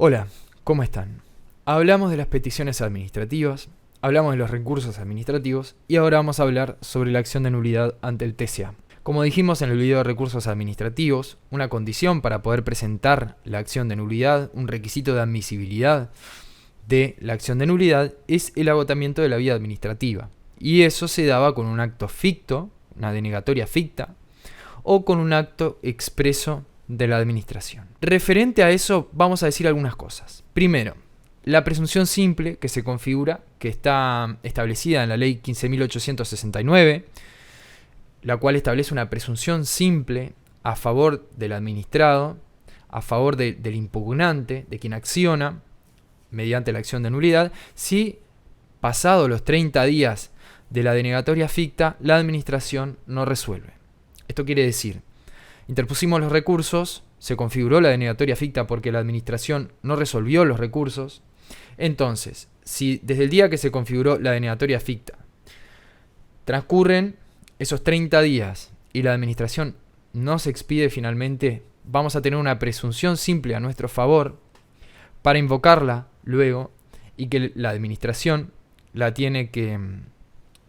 Hola, ¿cómo están? Hablamos de las peticiones administrativas, hablamos de los recursos administrativos y ahora vamos a hablar sobre la acción de nulidad ante el TCA. Como dijimos en el video de recursos administrativos, una condición para poder presentar la acción de nulidad, un requisito de admisibilidad de la acción de nulidad es el agotamiento de la vía administrativa. Y eso se daba con un acto ficto, una denegatoria ficta, o con un acto expreso de la administración. Referente a eso, vamos a decir algunas cosas. Primero, la presunción simple que se configura, que está establecida en la ley 15.869, la cual establece una presunción simple a favor del administrado, a favor del impugnante, de quien acciona, mediante la acción de nulidad, si pasados los 30 días de la denegatoria ficta, la administración no resuelve. Esto quiere decir, interpusimos los recursos, se configuró la denegatoria ficta porque la administración no resolvió los recursos. Entonces, si desde el día que se configuró la denegatoria ficta transcurren esos 30 días y la administración no se expide finalmente, vamos a tener una presunción simple a nuestro favor para invocarla luego y que la administración la tiene que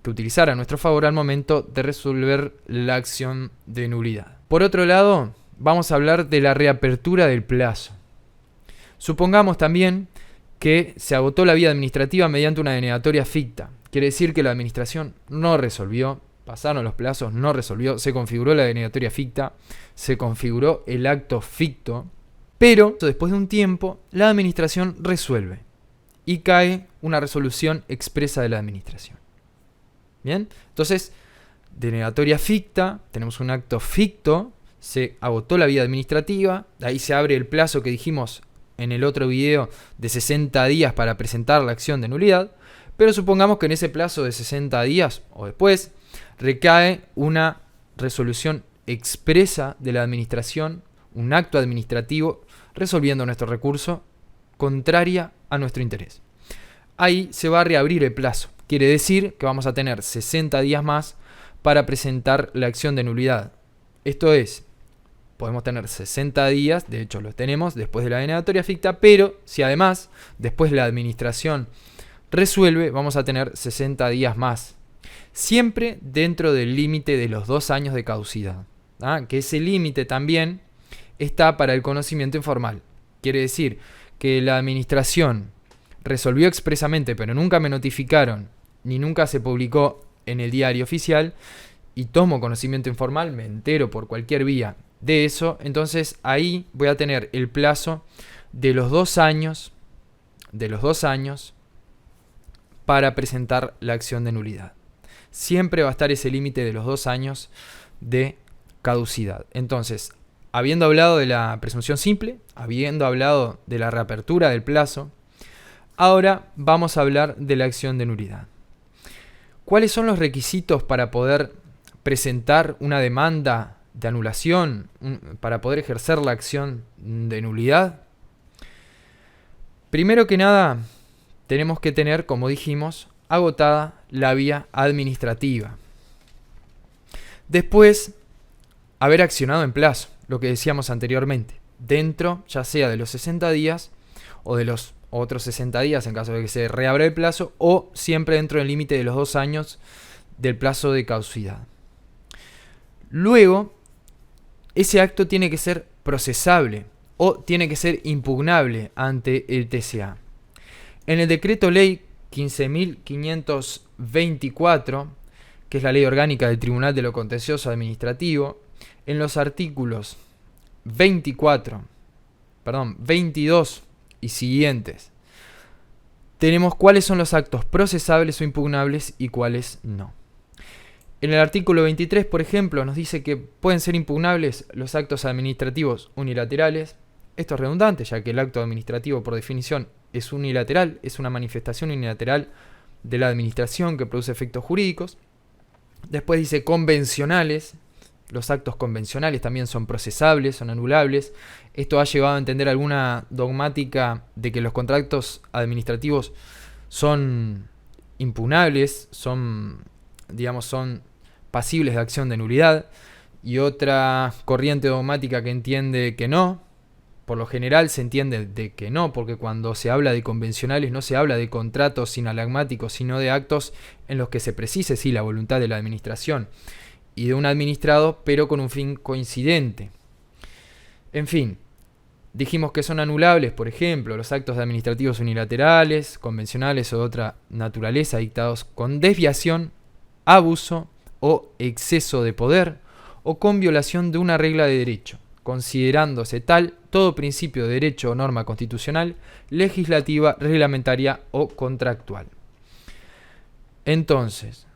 utilizar a nuestro favor al momento de resolver la acción de nulidad. Por otro lado, vamos a hablar de la reapertura del plazo. Supongamos también que se agotó la vía administrativa mediante una denegatoria ficta. Quiere decir que la administración no resolvió, pasaron los plazos, no resolvió, se configuró la denegatoria ficta, se configuró el acto ficto, pero después de un tiempo la administración resuelve y cae una resolución expresa de la administración. Bien, entonces, denegatoria ficta, tenemos un acto ficto, se agotó la vía administrativa, ahí se abre el plazo que dijimos en el otro video de 60 días para presentar la acción de nulidad, pero supongamos que en ese plazo de 60 días o después recae una resolución expresa de la administración, un acto administrativo resolviendo nuestro recurso contraria a nuestro interés. Ahí se va a reabrir el plazo. Quiere decir que vamos a tener 60 días más para presentar la acción de nulidad. Esto es, podemos tener 60 días, de hecho los tenemos después de la denegatoria ficta, pero si además después la administración resuelve, vamos a tener 60 días más. Siempre dentro del límite de los 2 años de caducidad. Que ese límite también está para el conocimiento informal. Quiere decir que la administración resolvió expresamente, pero nunca me notificaron, ni nunca se publicó en el diario oficial, y tomo conocimiento informal, me entero por cualquier vía de eso, entonces ahí voy a tener el plazo de los 2 años, para presentar la acción de nulidad. Siempre va a estar ese límite de los 2 años de caducidad. Entonces, habiendo hablado de la presunción simple, habiendo hablado de la reapertura del plazo, ahora vamos a hablar de la acción de nulidad. ¿Cuáles son los requisitos para poder presentar una demanda de anulación, para poder ejercer la acción de nulidad? Primero que nada, tenemos que tener, como dijimos, agotada la vía administrativa. Después, haber accionado en plazo, lo que decíamos anteriormente, dentro ya sea de los 60 días o de los otros 60 días en caso de que se reabra el plazo, o siempre dentro del límite de los 2 años del plazo de caducidad. Luego, ese acto tiene que ser procesable o tiene que ser impugnable ante el TCA. En el decreto ley 15.524, que es la ley orgánica del Tribunal de lo Contencioso Administrativo, en los artículos 22 y siguientes, tenemos cuáles son los actos procesables o impugnables y cuáles no. En el artículo 23, por ejemplo, nos dice que pueden ser impugnables los actos administrativos unilaterales. Esto es redundante, ya que el acto administrativo, por definición, es unilateral, es una manifestación unilateral de la administración que produce efectos jurídicos. Después dice convencionales. Los actos convencionales también son procesables, son anulables. Esto ha llevado a entender alguna dogmática de que los contratos administrativos son impugnables, son pasibles de acción de nulidad, y otra corriente dogmática que entiende que no, por lo general se entiende de que no, porque cuando se habla de convencionales no se habla de contratos sinalagmáticos, sino de actos en los que se precise sí la voluntad de la administración y de un administrado, pero con un fin coincidente. En fin, dijimos que son anulables, por ejemplo, los actos administrativos unilaterales, convencionales o de otra naturaleza dictados con desviación, abuso o exceso de poder, o con violación de una regla de derecho, considerándose tal todo principio de derecho o norma constitucional, legislativa, reglamentaria o contractual. Entonces,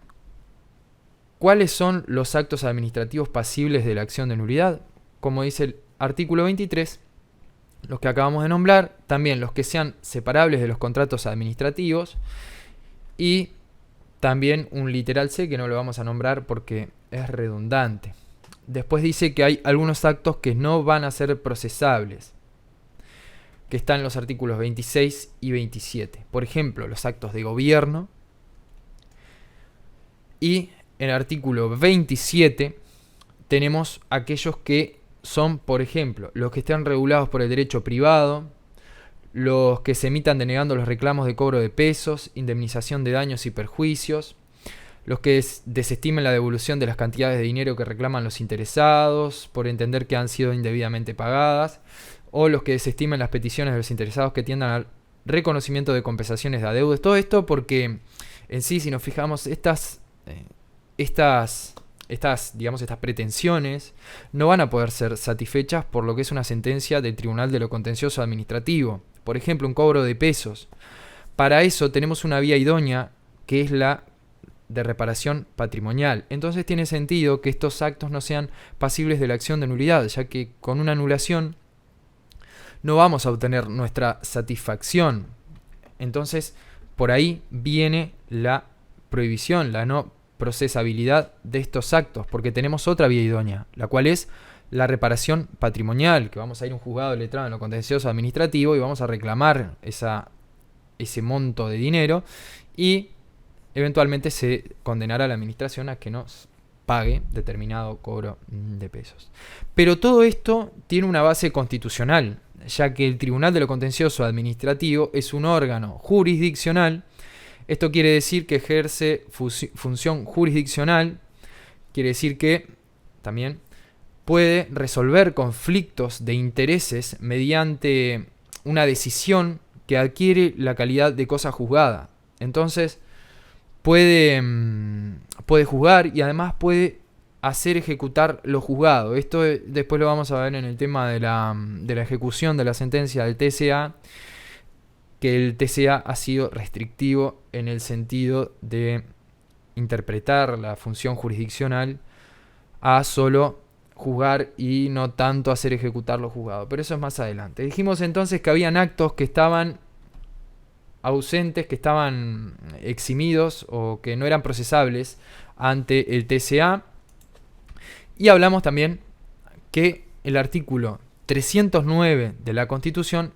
¿cuáles son los actos administrativos pasibles de la acción de nulidad? Como dice el artículo 23, los que acabamos de nombrar, también los que sean separables de los contratos administrativos y también un literal C que no lo vamos a nombrar porque es redundante. Después dice que hay algunos actos que no van a ser procesables, que están en los artículos 26 y 27. Por ejemplo, los actos de gobierno. Y en el artículo 27 tenemos aquellos que son, por ejemplo, los que estén regulados por el derecho privado, los que se emitan denegando los reclamos de cobro de pesos, indemnización de daños y perjuicios, los que desestimen la devolución de las cantidades de dinero que reclaman los interesados por entender que han sido indebidamente pagadas, o los que desestimen las peticiones de los interesados que tiendan al reconocimiento de compensaciones de adeudos. Todo esto porque en sí, si nos fijamos, estas pretensiones no van a poder ser satisfechas por lo que es una sentencia del Tribunal de lo Contencioso Administrativo. Por ejemplo, un cobro de pesos. Para eso tenemos una vía idónea que es la de reparación patrimonial. Entonces tiene sentido que estos actos no sean pasibles de la acción de nulidad, ya que con una anulación no vamos a obtener nuestra satisfacción. Entonces, por ahí viene la prohibición, la no procesabilidad de estos actos, porque tenemos otra vía idónea, la cual es la reparación patrimonial, que vamos a ir a un juzgado de letrado en lo contencioso administrativo y vamos a reclamar ese monto de dinero y eventualmente se condenará a la administración a que nos pague determinado cobro de pesos. Pero todo esto tiene una base constitucional, ya que el Tribunal de lo Contencioso Administrativo es un órgano jurisdiccional. Esto quiere decir que ejerce función jurisdiccional, quiere decir que también puede resolver conflictos de intereses mediante una decisión que adquiere la calidad de cosa juzgada. Entonces, puede juzgar y además puede hacer ejecutar lo juzgado. Esto después lo vamos a ver en el tema de la ejecución de la sentencia del TCA, que el TCA ha sido restrictivo en el sentido de interpretar la función jurisdiccional a solo juzgar y no tanto hacer ejecutar lo juzgado. Pero eso es más adelante. Dijimos entonces que habían actos que estaban ausentes, que estaban eximidos o que no eran procesables ante el TCA. Y hablamos también que el artículo 309 de la Constitución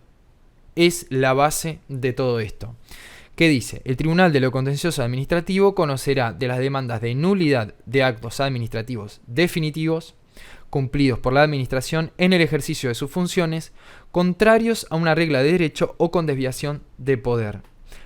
es la base de todo esto. ¿Qué dice? El Tribunal de lo Contencioso Administrativo conocerá de las demandas de nulidad de actos administrativos definitivos cumplidos por la Administración en el ejercicio de sus funciones, contrarios a una regla de derecho o con desviación de poder.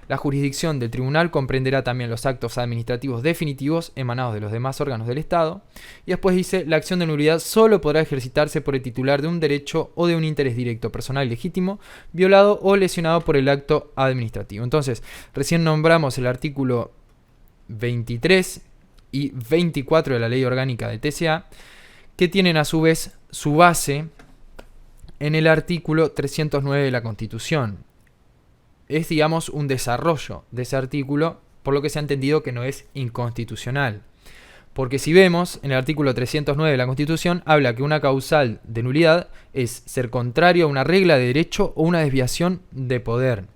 La jurisdicción del tribunal comprenderá también los actos administrativos definitivos emanados de los demás órganos del Estado. Y después dice, la acción de nulidad solo podrá ejercitarse por el titular de un derecho o de un interés directo personal legítimo, violado o lesionado por el acto administrativo. Entonces, recién nombramos el artículo 23 y 24 de la Ley Orgánica del TCA, que tienen a su vez su base en el artículo 309 de la Constitución. Es, digamos, un desarrollo de ese artículo, por lo que se ha entendido que no es inconstitucional. Porque si vemos, en el artículo 309 de la Constitución habla que una causal de nulidad es ser contrario a una regla de derecho o una desviación de poder.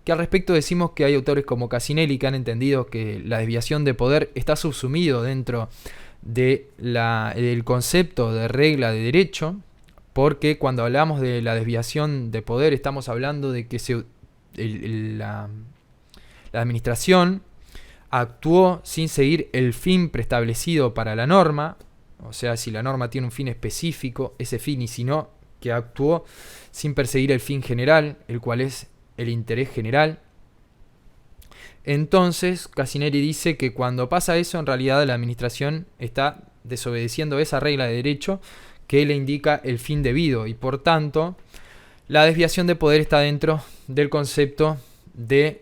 Que al respecto decimos que hay autores como Casinelli que han entendido que la desviación de poder está subsumido dentro del concepto de regla de derecho, porque cuando hablamos de la desviación de poder estamos hablando de que la administración actuó sin seguir el fin preestablecido para la norma, o sea, si la norma tiene un fin específico, ese fin, y si no, que actuó sin perseguir el fin general, el cual es el interés general. Entonces, Cassinelli dice que cuando pasa eso, en realidad la administración está desobedeciendo esa regla de derecho que le indica el fin debido, y por tanto, la desviación de poder está dentro del concepto de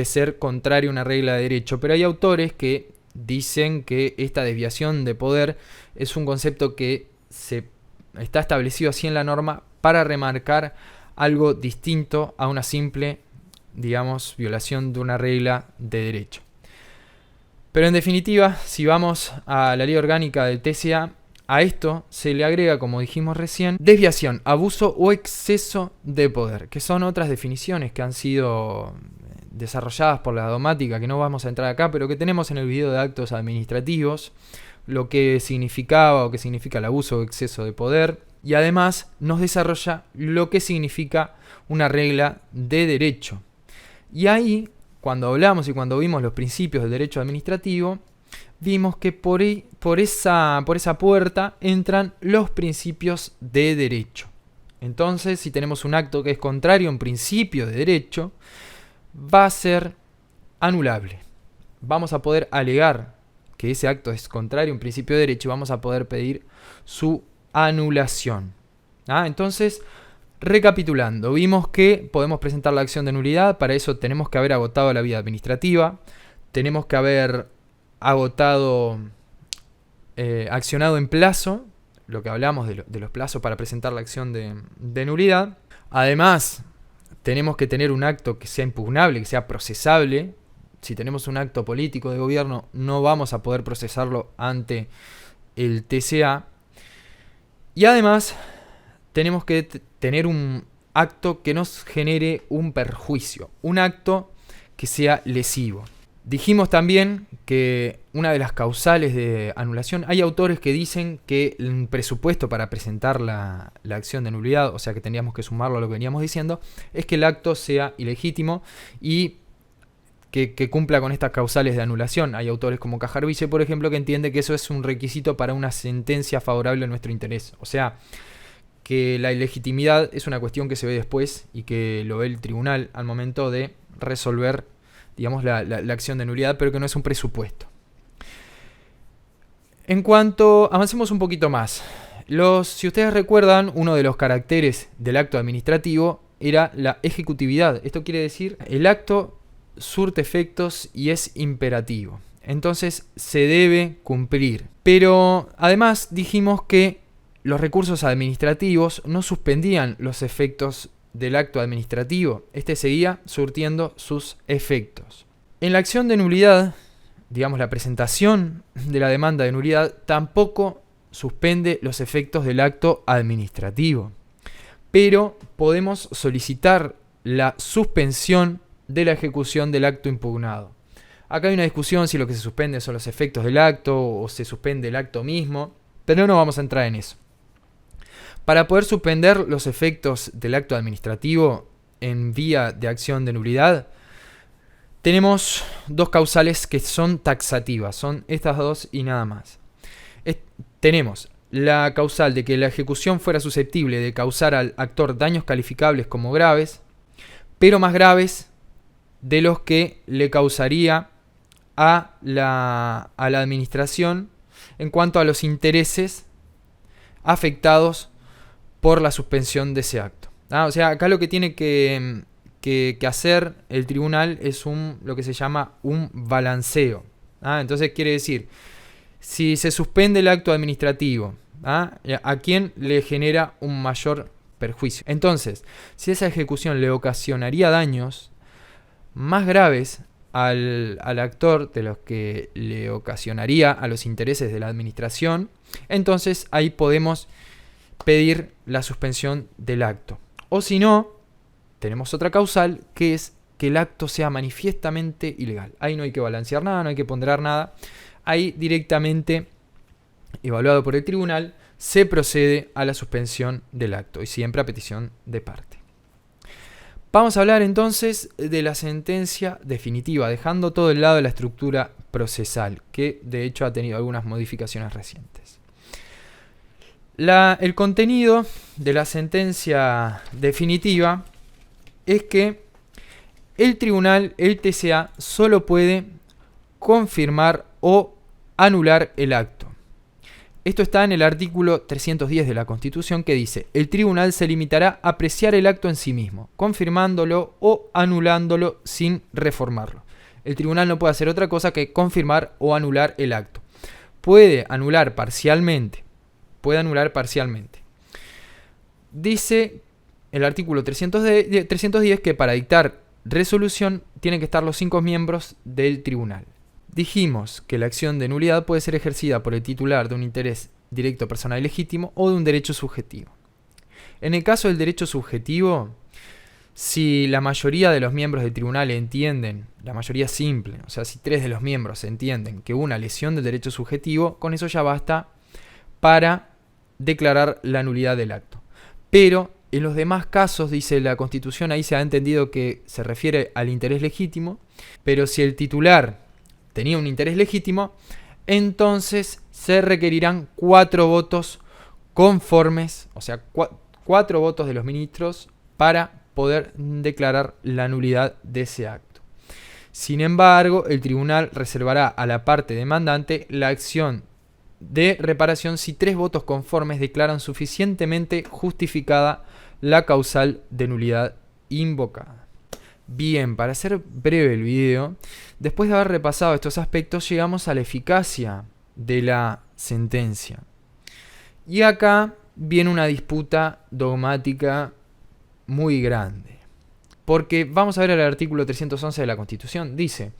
ser contrario a una regla de derecho. Pero hay autores que dicen que esta desviación de poder es un concepto que se está establecido así en la norma para remarcar algo distinto a una simple, digamos, violación de una regla de derecho. Pero en definitiva, si vamos a la ley orgánica del TCA, a esto se le agrega, como dijimos recién, desviación, abuso o exceso de poder, que son otras definiciones que han sido desarrolladas por la domática, que no vamos a entrar acá, pero que tenemos en el video de actos administrativos, lo que significaba o qué significa el abuso o exceso de poder, y además nos desarrolla lo que significa una regla de derecho. Y ahí, cuando hablamos y cuando vimos los principios del derecho administrativo, vimos que por esa puerta entran los principios de derecho. Entonces, si tenemos un acto que es contrario a un principio de derecho, va a ser anulable. Vamos a poder alegar que ese acto es contrario a un principio de derecho y vamos a poder pedir su anulación. Entonces, recapitulando, vimos que podemos presentar la acción de nulidad. Para eso tenemos que haber agotado la vía administrativa, tenemos que haber accionado en plazo, lo que hablamos de los plazos para presentar la acción de nulidad. Además, tenemos que tener un acto que sea impugnable, que sea procesable. Si tenemos un acto político de gobierno, no vamos a poder procesarlo ante el TCA. Y además, tenemos que tener un acto que nos genere un perjuicio, un acto que sea lesivo. Dijimos también que una de las causales de anulación, hay autores que dicen que el presupuesto para presentar la acción de nulidad, o sea que tendríamos que sumarlo a lo que veníamos diciendo, es que el acto sea ilegítimo y que cumpla con estas causales de anulación. Hay autores como Cajarvice, por ejemplo, que entiende que eso es un requisito para una sentencia favorable a nuestro interés. O sea, que la ilegitimidad es una cuestión que se ve después y que lo ve el tribunal al momento de resolver, digamos, la acción de nulidad, pero que no es un presupuesto. En cuanto, avancemos un poquito más. Si ustedes recuerdan, uno de los caracteres del acto administrativo era la ejecutividad. Esto quiere decir, el acto surte efectos y es imperativo. Entonces se debe cumplir. Pero además dijimos que los recursos administrativos no suspendían los efectos del acto administrativo. Este seguía surtiendo sus efectos. En la acción de nulidad, digamos, la presentación de la demanda de nulidad tampoco suspende los efectos del acto administrativo. Pero podemos solicitar la suspensión de la ejecución del acto impugnado. Acá hay una discusión si lo que se suspende son los efectos del acto o se suspende el acto mismo, pero no vamos a entrar en eso. Para poder suspender los efectos del acto administrativo en vía de acción de nulidad, tenemos dos causales que son taxativas, son estas dos y nada más. Tenemos la causal de que la ejecución fuera susceptible de causar al actor daños calificables como graves, pero más graves de los que le causaría a la administración en cuanto a los intereses afectados por la suspensión de ese acto. O sea, acá lo que tiene que hacer el tribunal es lo que se llama un balanceo. Entonces quiere decir, si se suspende el acto administrativo, ¿a quién le genera un mayor perjuicio? Entonces, si esa ejecución le ocasionaría daños más graves al actor de los que le ocasionaría a los intereses de la administración, entonces ahí podemos pedir la suspensión del acto. O si no, tenemos otra causal, que es que el acto sea manifiestamente ilegal. Ahí no hay que balancear nada, no hay que ponderar nada. Ahí directamente, evaluado por el tribunal, se procede a la suspensión del acto y siempre a petición de parte. Vamos a hablar entonces de la sentencia definitiva, dejando todo el lado de la estructura procesal, que de hecho ha tenido algunas modificaciones recientes. El contenido de la sentencia definitiva es que el tribunal, el TCA, solo puede confirmar o anular el acto. Esto está en el artículo 310 de la Constitución, que dice: el tribunal se limitará a apreciar el acto en sí mismo, confirmándolo o anulándolo sin reformarlo. El tribunal no puede hacer otra cosa que confirmar o anular el acto. Puede anular parcialmente. Dice el artículo 310 que para dictar resolución tienen que estar los 5 miembros del tribunal. Dijimos que la acción de nulidad puede ser ejercida por el titular de un interés directo personal y legítimo o de un derecho subjetivo. En el caso del derecho subjetivo, si la mayoría de los miembros del tribunal entienden, la mayoría simple, o sea, si 3 de los miembros entienden que hubo una lesión del derecho subjetivo, con eso ya basta para declarar la nulidad del acto. Pero en los demás casos, dice la Constitución, ahí se ha entendido que se refiere al interés legítimo, pero si el titular tenía un interés legítimo, entonces se requerirán 4 votos conformes, o sea, 4 votos de los ministros para poder declarar la nulidad de ese acto. Sin embargo, el tribunal reservará a la parte demandante la acción de reparación si 3 votos conformes declaran suficientemente justificada la causal de nulidad invocada. Bien, para hacer breve el video, después de haber repasado estos aspectos, llegamos a la eficacia de la sentencia. Y acá viene una disputa dogmática muy grande. Porque vamos a ver el artículo 311 de la Constitución. Dice: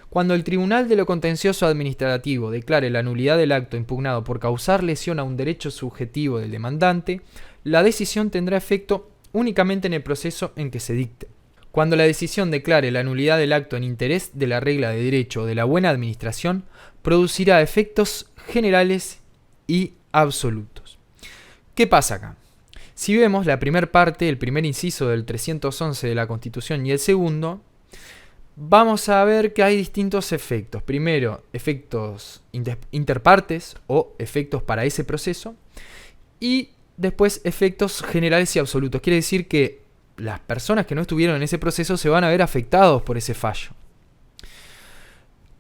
cuando el Tribunal de lo Contencioso Administrativo declare la nulidad del acto impugnado por causar lesión a un derecho subjetivo del demandante, la decisión tendrá efecto únicamente en el proceso en que se dicte. Cuando la decisión declare la nulidad del acto en interés de la regla de derecho o de la buena administración, producirá efectos generales y absolutos. ¿Qué pasa acá? Si vemos la primera parte, el primer inciso del 311 de la Constitución y el segundo, vamos a ver que hay distintos efectos. Primero, efectos interpartes o efectos para ese proceso, y después efectos generales y absolutos. Quiere decir que las personas que no estuvieron en ese proceso se van a ver afectados por ese fallo.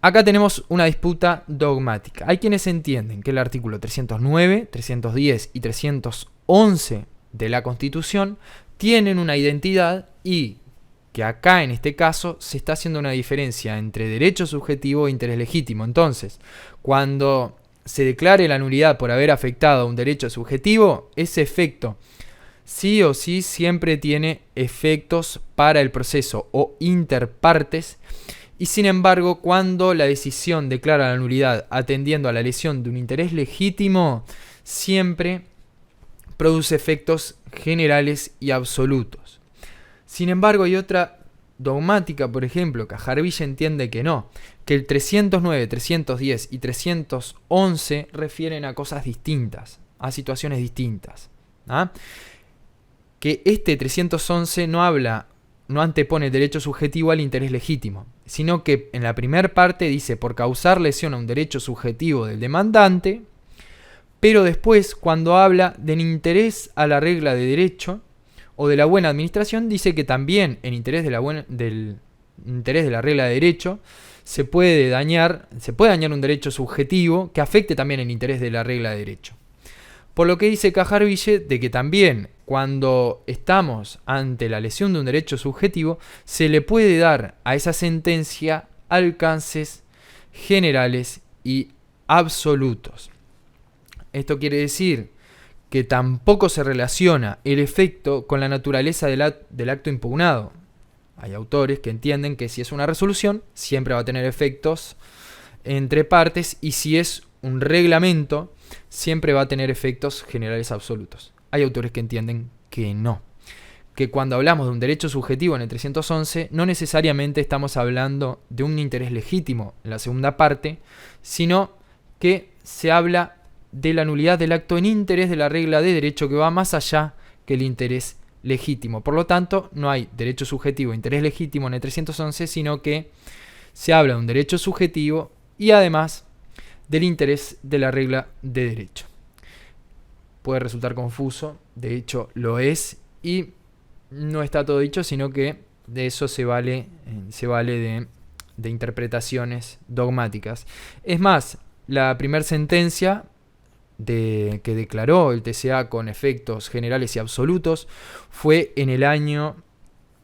Acá tenemos una disputa dogmática. Hay quienes entienden que el artículo 309, 310 y 311 de la Constitución tienen una identidad y que acá en este caso se está haciendo una diferencia entre derecho subjetivo e interés legítimo. Entonces, cuando se declare la nulidad por haber afectado a un derecho subjetivo, ese efecto sí o sí siempre tiene efectos para el proceso o interpartes, y sin embargo cuando la decisión declara la nulidad atendiendo a la lesión de un interés legítimo, siempre produce efectos generales y absolutos. Sin embargo, hay otra dogmática, por ejemplo, Cajarville entiende que no, que el 309, 310 y 311 refieren a cosas distintas, a situaciones distintas. Que este 311 no antepone el derecho subjetivo al interés legítimo, sino que en la primera parte dice por causar lesión a un derecho subjetivo del demandante, pero después cuando habla del interés a la regla de derecho o de la buena administración, dice que también en interés del interés de la regla de derecho se puede dañar un derecho subjetivo que afecte también el interés de la regla de derecho. Por lo que dice Cajarville de que también cuando estamos ante la lesión de un derecho subjetivo, se le puede dar a esa sentencia alcances generales y absolutos. Esto quiere decir que tampoco se relaciona el efecto con la naturaleza del acto impugnado. Hay autores que entienden que si es una resolución, siempre va a tener efectos entre partes, y si es un reglamento, siempre va a tener efectos generales absolutos. Hay autores que entienden que no. Que cuando hablamos de un derecho subjetivo en el 311, no necesariamente estamos hablando de un interés legítimo en la segunda parte, sino que se habla de la nulidad del acto en interés de la regla de derecho, que va más allá que el interés legítimo. Por lo tanto, no hay derecho subjetivo e interés legítimo en el 311, sino que se habla de un derecho subjetivo y además del interés de la regla de derecho. puede resultar confuso, de hecho lo es, y no está todo dicho, sino que de eso se vale de interpretaciones dogmáticas. Es más, la primera sentencia que declaró el TCA con efectos generales y absolutos fue en el año,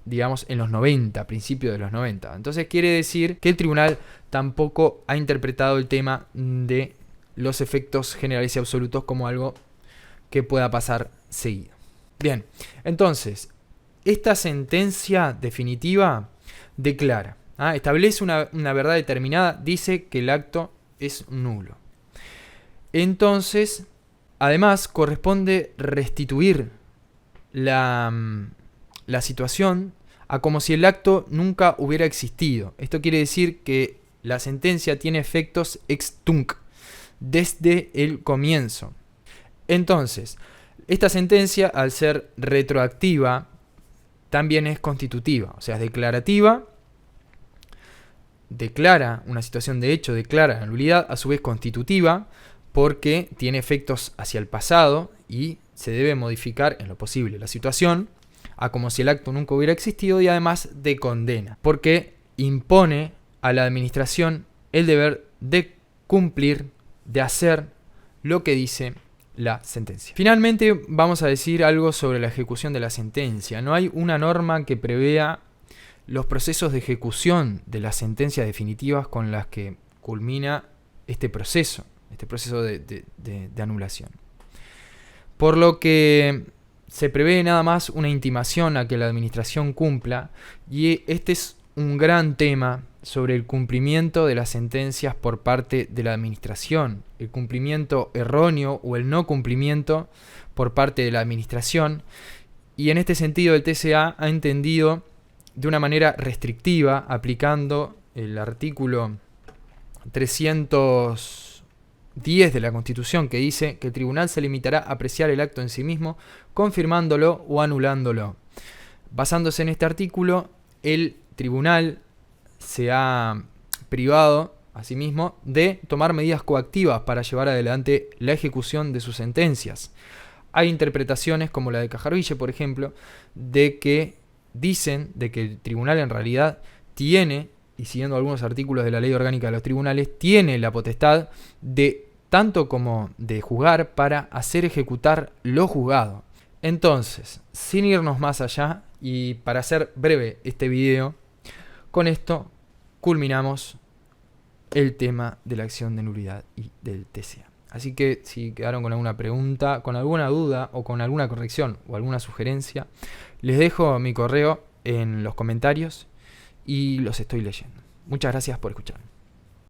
digamos, en los 90, principios de los 90. Entonces quiere decir que el tribunal tampoco ha interpretado el tema de los efectos generales y absolutos como algo que pueda pasar seguido. Bien, entonces, esta sentencia definitiva declara, establece una verdad determinada, dice que el acto es nulo. Entonces, además, corresponde restituir la situación a como si el acto nunca hubiera existido. Esto quiere decir que la sentencia tiene efectos ex tunc, desde el comienzo. Entonces, esta sentencia, al ser retroactiva, también es constitutiva, o sea, es declarativa, declara una situación de hecho, declara la nulidad, a su vez constitutiva, porque tiene efectos hacia el pasado y se debe modificar en lo posible la situación a como si el acto nunca hubiera existido, y además de condena, porque impone a la administración el deber de cumplir, de hacer lo que dice la sentencia. Finalmente vamos a decir algo sobre la ejecución de la sentencia. No hay una norma que prevea los procesos de ejecución de las sentencias definitivas con las que culmina este proceso de anulación. Por lo que se prevé nada más una intimación a que la administración cumpla, y este es un gran tema sobre el cumplimiento de las sentencias por parte de la administración, el cumplimiento erróneo o el no cumplimiento por parte de la administración, y en este sentido el TCA ha entendido de una manera restrictiva, aplicando el artículo 310 de la Constitución, que dice que el tribunal se limitará a apreciar el acto en sí mismo, confirmándolo o anulándolo. Basándose en este artículo, el tribunal se ha privado a sí mismo de tomar medidas coactivas para llevar adelante la ejecución de sus sentencias. Hay interpretaciones, como la de Cajarville, por ejemplo, de que dicen de que el tribunal en realidad tiene, y siguiendo algunos artículos de la Ley Orgánica de los Tribunales, tiene la potestad de tanto como de juzgar para hacer ejecutar lo juzgado. Entonces, sin irnos más allá, y para hacer breve este video, con esto culminamos el tema de la acción de nulidad y del TCA. Así que si quedaron con alguna pregunta, con alguna duda o con alguna corrección o alguna sugerencia, les dejo mi correo en los comentarios y los estoy leyendo. Muchas gracias por escuchar.